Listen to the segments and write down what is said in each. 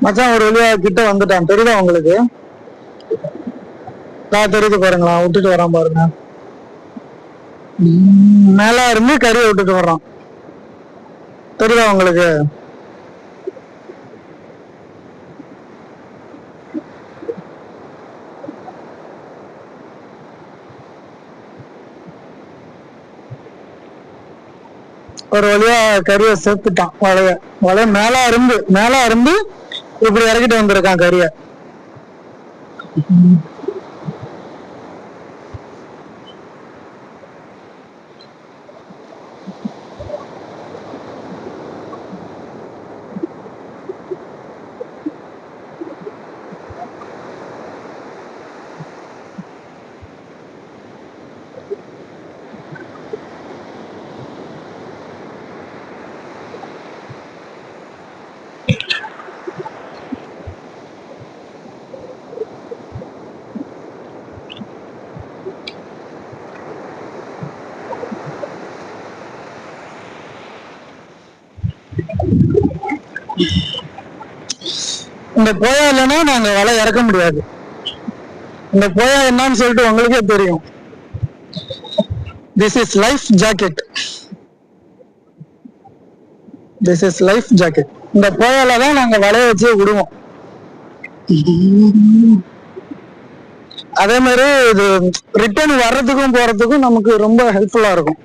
மச்சான் ஒரு வழியா கிட்ட வந்துட்டான், தெரியுதா உங்களுக்கு? தெரியுது பாருங்களா, விட்டுட்டு வரான் பாருங்க. மேல இருந்து கறியை விட்டுட்டு வர்றான், தெரியுதா உங்களுக்கு? ஒரு வழியா கறியை சேர்த்துட்டான். வலைய மேல இருந்து இப்படி இறக்கிட்டு வந்திருக்கான் கறிய. இந்த போயா இல்லைன்னா நாங்க வலை இறக்க முடியாது. இந்த போயா என்னன்னு சொல்லிட்டு உங்களுக்கே தெரியும். This is life jacket. This is life jacket. இந்த போயால தான் நாங்க வலைய வச்சு விடுவோம். அதே மாதிரி இது ரிட்டர்ன் வர்றதுக்கும் போறதுக்கும் நமக்கு ரொம்ப ஹெல்ப்ஃபுல்லா இருக்கும்.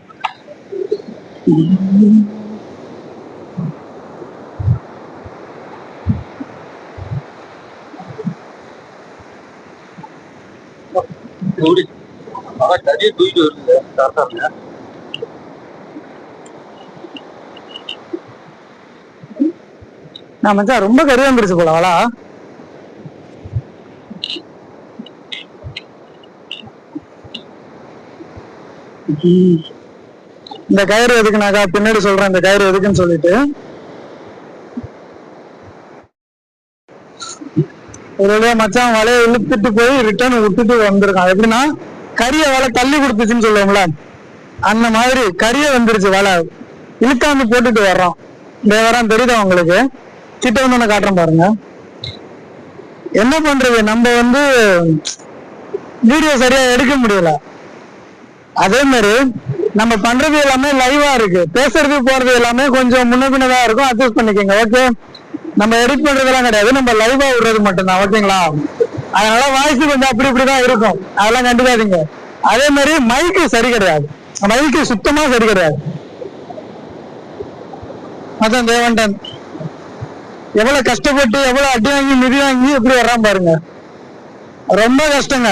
நான் மச்சான் ரொம்ப கறி வந்துருச்சு போல வலா. இந்த கயிறு எதுக்குனாக்கா பின்னாடி சொல்றேன், இந்த கயிறு எதுக்குன்னு சொல்லிட்டு. ஒரு வழியா மச்சான் வலையை இழுத்துட்டு போய் ரிட்டர்ன் விட்டுட்டு வந்திருக்கான். எப்படின்னா கறிய வலை தள்ளி கொடுத்துச்சுன்னு சொல்லுவோம்ல, அந்த மாதிரி கறிய வந்துருச்சு. வலை இழுக்காந்து போட்டுட்டு வர்றோம். வரான், தெரியுதா உங்களுக்கு? கிட்ட வந்து காட்டுறேன் பாருங்க. என்ன பண்றது, நம்ம வந்து வீடியோ சரியா எடுக்க முடியல. அதே மாதிரி நம்ம பண்றது எல்லாமே லைவா இருக்கு, பேசுறது போறது எல்லாமே கொஞ்சம் முன்ன பின்னதா இருக்கும். அட்ஜஸ்ட் பண்ணிக்கோங்க, ஓகே? நம்ம எடிட் பண்றதெல்லாம் கிடையாது, நம்ம லைவா விடுறது மட்டும்தான், ஓகேங்களா? அதனால வாய்ஸ் கொஞ்சம் அப்படி இப்படிதான் இருக்கும், அதெல்லாம் கண்டுக்காதீங்க. அதே மாதிரி மைக்கு சரி கிடையாது, மைக்கு சுத்தமா சரி கிடையாது. அதான் தேவண்டன் எவ்வளவு கஷ்டப்பட்டு எவ்வளவு அடி வாங்கி மிதி வாங்கி எப்படி வர்றான் பாருங்க. ரொம்ப கஷ்டங்க,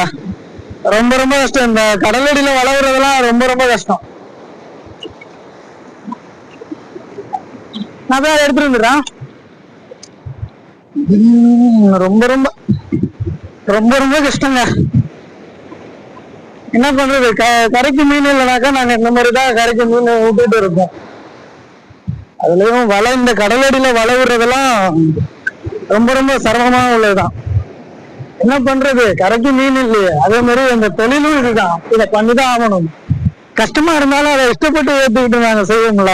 ரொம்ப ரொம்ப கஷ்டம். இந்த கடலடியில வளர்றதெல்லாம் ரொம்ப ரொம்ப கஷ்டம். நான் தான் எடுத்துட்டு வந்துடுறேன். ரொம்ப ரொம்ப ரொம்ப ரொம்ப கஷ்டங்க. என்ன பண்றது, கரைக்கு மீன் இல்லைனாக்கா நாங்க இந்த மாதிரிதான் கரைக்கு மீன் விட்டுட்டு இருப்போம். அதுலயும் வலை, இந்த கடலடியில வலை விடுறதெல்லாம் ரொம்ப ரொம்ப சிரமமான உள்ளதுதான். என்ன பண்றது, கரைக்கு மீன் இல்லையே. அதே மாதிரி அந்த தொழிலும் இதுதான், இதை பண்ணிதான் ஆகணும். கஷ்டமா இருந்தாலும் அதை இஷ்டப்பட்டு ஏற்றுக்கிட்டு நாங்க செய்வோம்ல.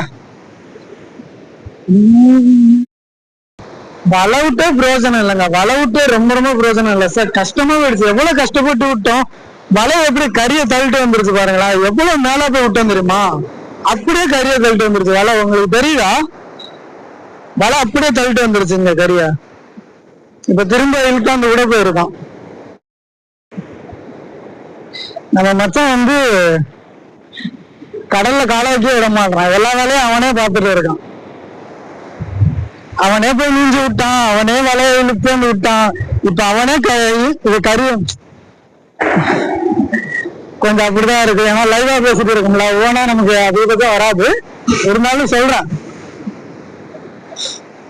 வலை விட்டே பிரயோஜனம் இல்லைங்க, வலை விட்டே ரொம்ப ரொம்ப பிரயோஜனம் இல்லை சார். கஷ்டமா போயிடுச்சு, எவ்வளவு கஷ்டப்பட்டு விட்டோம். வலை எப்படி கறியை தள்ளிட்டு வந்துருச்சு பாருங்களா, எவ்வளவு மேல போய் விட்டோம் தெரியுமா? அப்படியே கறியை தள்ளிட்டு வந்துருச்சு வலை. உங்களுக்கு தெரியுதா? வலை அப்படியே தள்ளிட்டு வந்துருச்சு இந்த கறிய. இப்ப திரும்ப இழுக்காந்து விட போயிருக்கான். நம்ம மச்சான் வந்து கடல்ல கால வைக்க விட மாட்டான், எல்லா வேலையும் அவனே பார்த்துட்டு இருக்கான். அவனே போய் நீஞ்சி விட்டான், அவனே வலையை இழுத்து விட்டான். இப்ப அவனே இது கறி கொஞ்சம் அப்படிதான் இருக்கு. ஏன்னா லைவா பேசிட்டு இருக்கும்ல, ஓனா நமக்கு அதிகபட்சம் வராது. இருந்தாலும் சொல்றேன்,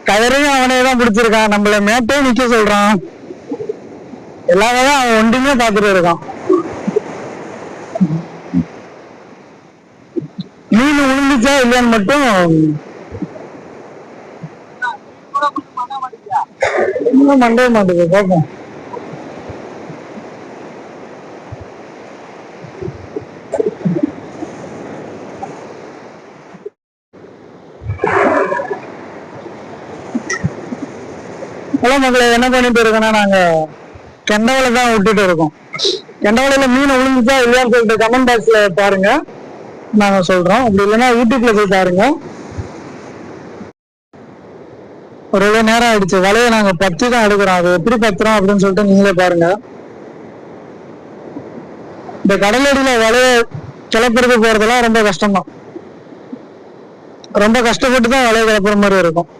கயிறையும் அவனே தான் பிடிச்சிருக்கான், நம்மள மேட்டே நிக்க சொல்றான். எல்லா வேலையும் அவன் ஒன்றுமே பார்த்துட்டு இருக்கான். மீன் விழுந்துச்சா இல்லையான்னு மட்டும் மண்டே மாட்டேங்குது, பார்ப்போம். ஹலோ மக்களை, என்ன பண்ணிட்டு இருக்கோம்னா நாங்க கெண்டவலை தான் விட்டுட்டு இருக்கோம். கெண்டவலையில மீன் விழுந்துச்சா இல்லையான்னு சொல்லிட்டு கமெண்ட் பாக்ஸ்ல பாருங்க, நாங்க சொல்றோம். அப்படி இல்லைன்னா யூடியூப்ல போய் பாருங்க. ஒரு நேரம் ஆயிடுச்சு, வலையை நாங்க பத்தி தான் எடுக்கிறோம். அது எப்படி பத்துறோம் அப்படின்னு சொல்லிட்டு நீங்களே பாருங்க. இந்த கடலடியில வலைய கிளப்புறது போறதெல்லாம் ரொம்ப கஷ்டம்தான். ரொம்ப கஷ்டப்பட்டு தான் வலையை கிளப்புற மாதிரி இருக்கும்.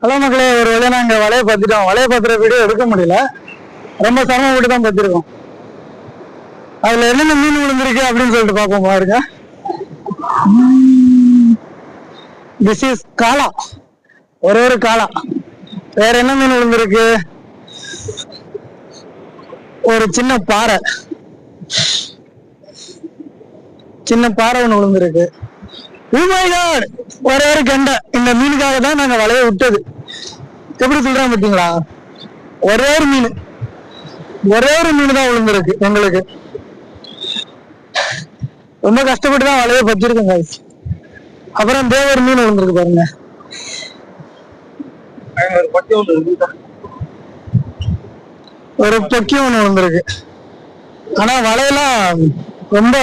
ஹலோ மக்களே, ஒரு வேளை நாங்க வலையை பத்திட்டோம். வலையை பத்திர வீடியோ எடுக்க முடியல, ரொம்ப சிரமப்பட்டு தான் பத்திருக்கோம். அதுல என்னென்ன மீன் விழுந்திருக்கு அப்படின்னு சொல்லிட்டு பார்ப்போம் பாருங்க. திஸ் இஸ் காளா, ஒரு காளா. வேற என்ன மீன் விழுந்திருக்கு? ஒரு சின்ன பாறை ஒண்ணு விழுந்திருக்கு. ஒரே ஒரு கெண்டை. இந்த மீனுக்காக தான் நாங்க வலைய விட்டது. எப்படி சொல்றேன் பாத்தீங்களா? ஒரே ஒரு மீன் தான் விழுந்திருக்கு எங்களுக்கு. ரொம்ப கஷ்டப்பட்டு தான் வலைய பத்திருக்கோங்க. அப்புறம் தேவர் மீன் விழுந்திருக்கு பாருங்க. ஒரு பொக்கி ஒண்ணு விழுந்திருக்கு. ஆனா வலையெல்லாம் ரொம்ப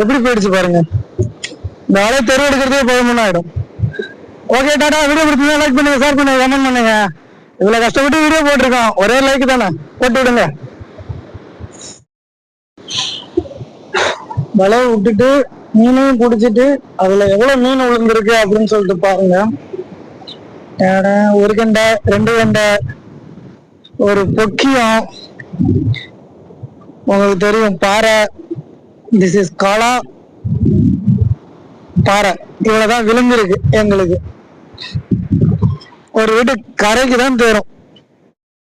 எப்படி போயிடுச்சு பாருங்க. இந்த வலையை தெரு எடுக்கிறதே 13 ஆயிடும். ஓகே, டாடா. வீடியோ பிடிச்சா லைக் பண்ணுங்க, ஷேர் பண்ணுங்க, கமெண்ட் பண்ணுங்க. இவ்வளவு கஷ்டப்பட்டு வீடியோ போட்டிருக்கோம், ஒரே லைக் தானே, போட்டு விடுங்க. வலையை விட்டுட்டு மீனையும் பிடிச்சிட்டு அதுல எவ்வளவு மீன் விழுந்திருக்கு அப்படின்னு சொல்லிட்டு பாருங்க. ஒரு கெண்டை, 2 கெண்டை, ஒரு பொக்கியம், உங்களுக்கு தெரியும் பாறை. திஸ் இஸ் காளா பாறை. இவ்வளவுதான் விழுந்திருக்கு எங்களுக்கு. ஒரு வீட்டு கரைக்கு தான் தேரும்.